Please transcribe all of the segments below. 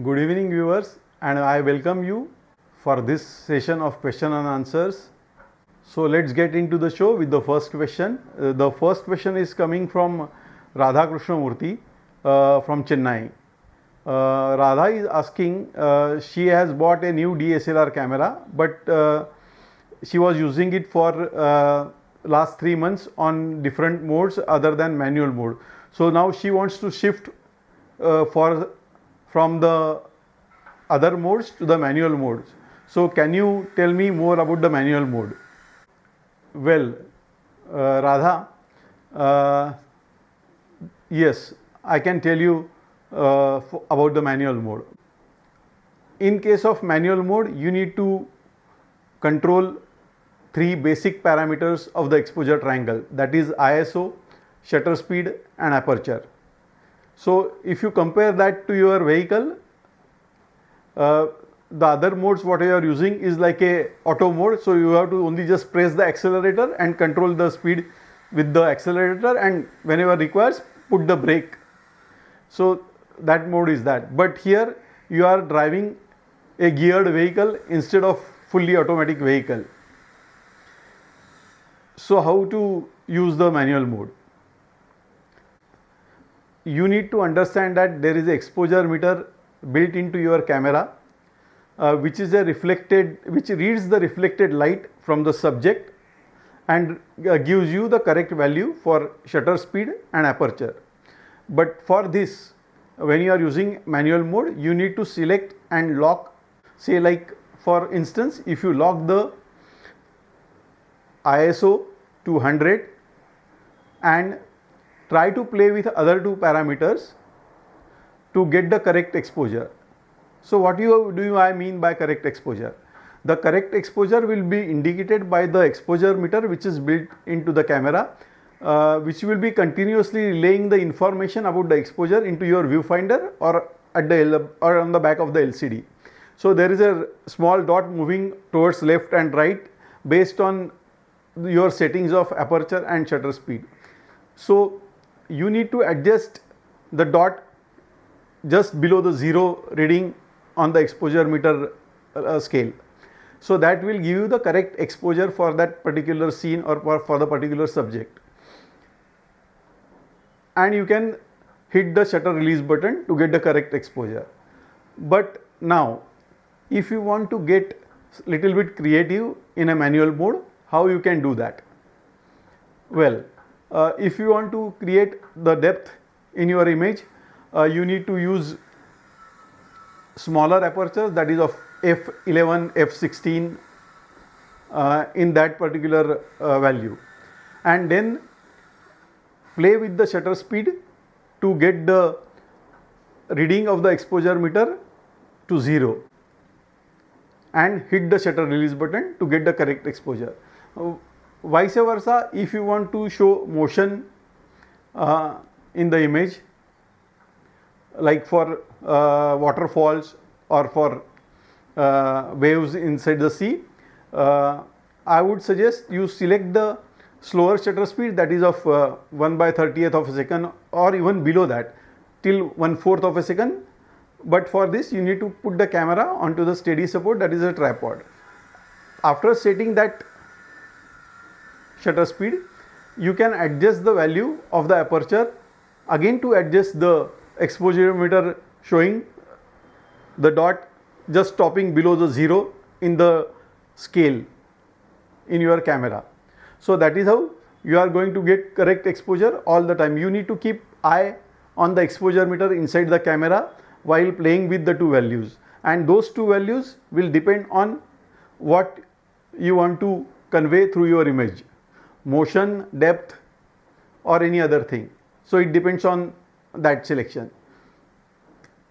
Good evening viewers, and I welcome you for this session of question and answers. So let's get into the show with the first question. The first question is coming from Radha Krishnamurthy from Chennai. Radha is asking, she has bought a new DSLR camera, but she was using it for last 3 months on different modes other than manual mode. So now she wants to shift from the other modes to the manual modes. So can you tell me more about the manual mode? Well, Radha, yes, I can tell you about the manual mode. In case of manual mode, you need to control 3 basic parameters of the exposure triangle, that is ISO, shutter speed and aperture. So if you compare that to your vehicle, the other modes what you are using is like a auto mode, so you have to only just press the accelerator and control the speed with the accelerator, and whenever requires put the brake. So that mode is that. But here you are driving a geared vehicle instead of fully automatic vehicle. So how to use the manual mode? You need to understand that there is an exposure meter built into your camera, which reads the reflected light from the subject and gives you the correct value for shutter speed and aperture. But for this, when you are using manual mode, you need to select and lock, say like for instance, if you lock the ISO to 100 and try to play with other 2 parameters to get the correct exposure. So what do I mean by correct exposure? The correct exposure will be indicated by the exposure meter which is built into the camera, which will be continuously relaying the information about the exposure into your viewfinder or on the back of the LCD. So there is a small dot moving towards left and right based on your settings of aperture and shutter speed. So you need to adjust the dot just below the 0 reading on the exposure meter scale. So that will give you the correct exposure for that particular scene or for the particular subject. And you can hit the shutter release button to get the correct exposure. But now, if you want to get little bit creative in a manual mode, how you can do that? Well, if you want to create the depth in your image, you need to use smaller apertures, that is of f11, f16 in that particular value, and then play with the shutter speed to get the reading of the exposure meter to 0 and hit the shutter release button to get the correct exposure. Vice versa, if you want to show motion in the image, like for waterfalls or for waves inside the sea, I would suggest you select the slower shutter speed, that is of 1/30th of a second or even below that till 1/4 of a second. But for this you need to put the camera onto the steady support, that is a tripod. After setting that shutter speed, you can adjust the value of the aperture again to adjust the exposure meter, showing the dot just stopping below the 0 in the scale in your camera. So that is how you are going to get correct exposure all the time. You need to keep eye on the exposure meter inside the camera while playing with the 2 values, and those 2 values will depend on what you want to convey through your image, motion, depth or any other thing. So it depends on that selection.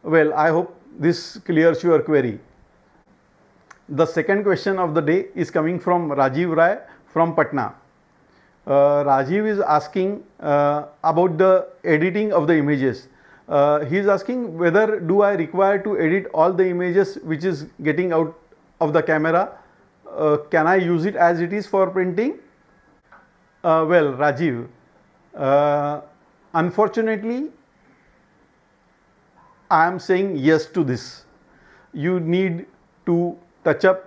Well, I hope this clears your query. The second question of the day is coming from Rajiv Rai from Patna. Rajiv is asking about the editing of the images. He is asking whether do I require to edit all the images which is getting out of the camera. Can I use it as it is for printing? Well, Rajiv, unfortunately I am saying yes to this. You need to touch up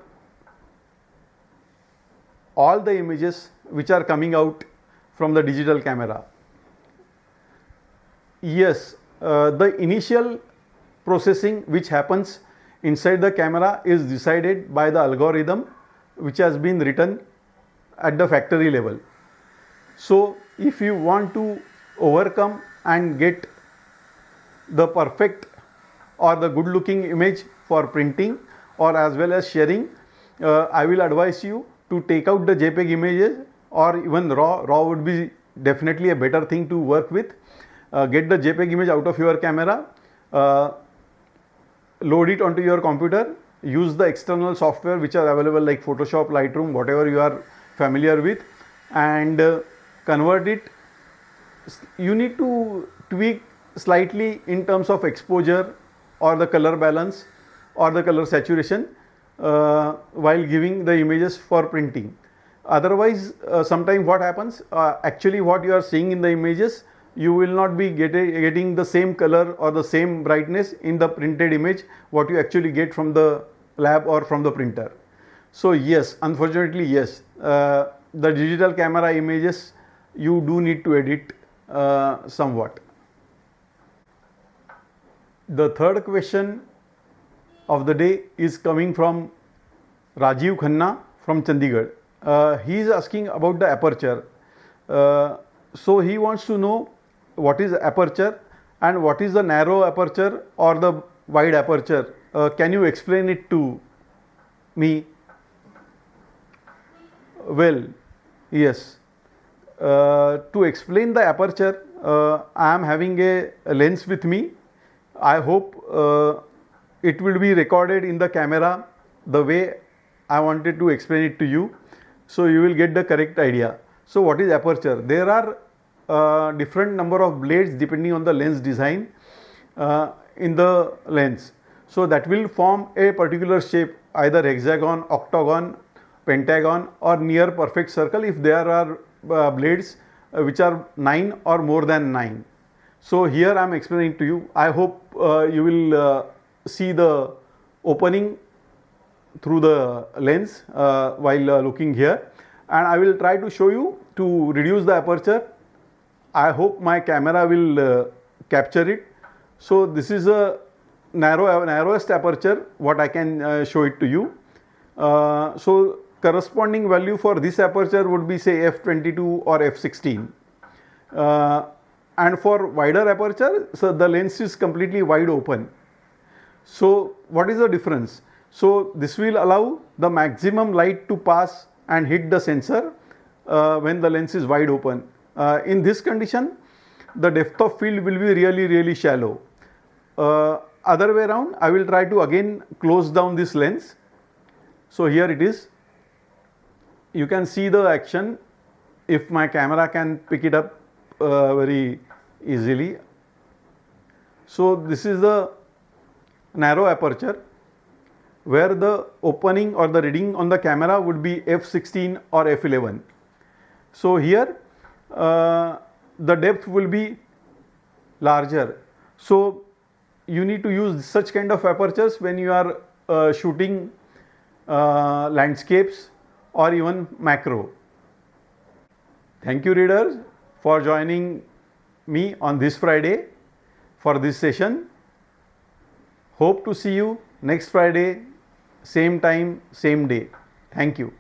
all the images which are coming out from the digital camera. Yes, the initial processing which happens inside the camera is decided by the algorithm which has been written at the factory level. So if you want to overcome and get the perfect or the good looking image for printing or as well as sharing, I will advise you to take out the JPEG images, or even raw would be definitely a better thing to work with. Get the JPEG image out of your camera, load it onto your computer, use the external software which are available like Photoshop, Lightroom, whatever you are familiar with, and convert it. You need to tweak slightly in terms of exposure or the color balance or the color saturation while giving the images for printing. Otherwise, sometimes what happens, actually what you are seeing in the images, you will not be getting the same color or the same brightness in the printed image what you actually get from the lab or from the printer. So yes, unfortunately yes, the digital camera images you do need to edit somewhat. The third question of the day is coming from Rajiv Khanna from Chandigarh. He is asking about the aperture. So he wants to know what is aperture and what is the narrow aperture or the wide aperture. Can you explain it to me? Well, yes. To explain the aperture, I am having a lens with me. I hope it will be recorded in the camera the way I wanted to explain it to you, so you will get the correct idea. So what is aperture? There are different number of blades depending on the lens design in the lens. So that will form a particular shape, either hexagon, octagon, pentagon or near perfect circle if there are blades which are 9 or more than 9. So here I am explaining to you. I hope you will see the opening through the lens while looking here, and I will try to show you to reduce the aperture. I hope my camera will capture it. So this is a narrowest aperture what I can show it to you. So corresponding value for this aperture would be say f22 or f16. And for wider aperture, so the lens is completely wide open. So what is the difference? So this will allow the maximum light to pass and hit the sensor when the lens is wide open. In this condition, the depth of field will be really shallow. Other way around, I will try to again close down this lens. So here it is. You can see the action if my camera can pick it up very easily. So this is the narrow aperture where the opening or the reading on the camera would be f16 or f11. So here the depth will be larger. So you need to use such kind of apertures when you are shooting landscapes or even macro. Thank you readers for joining me on this Friday for this session. Hope to see you next Friday, same time, same day. Thank you.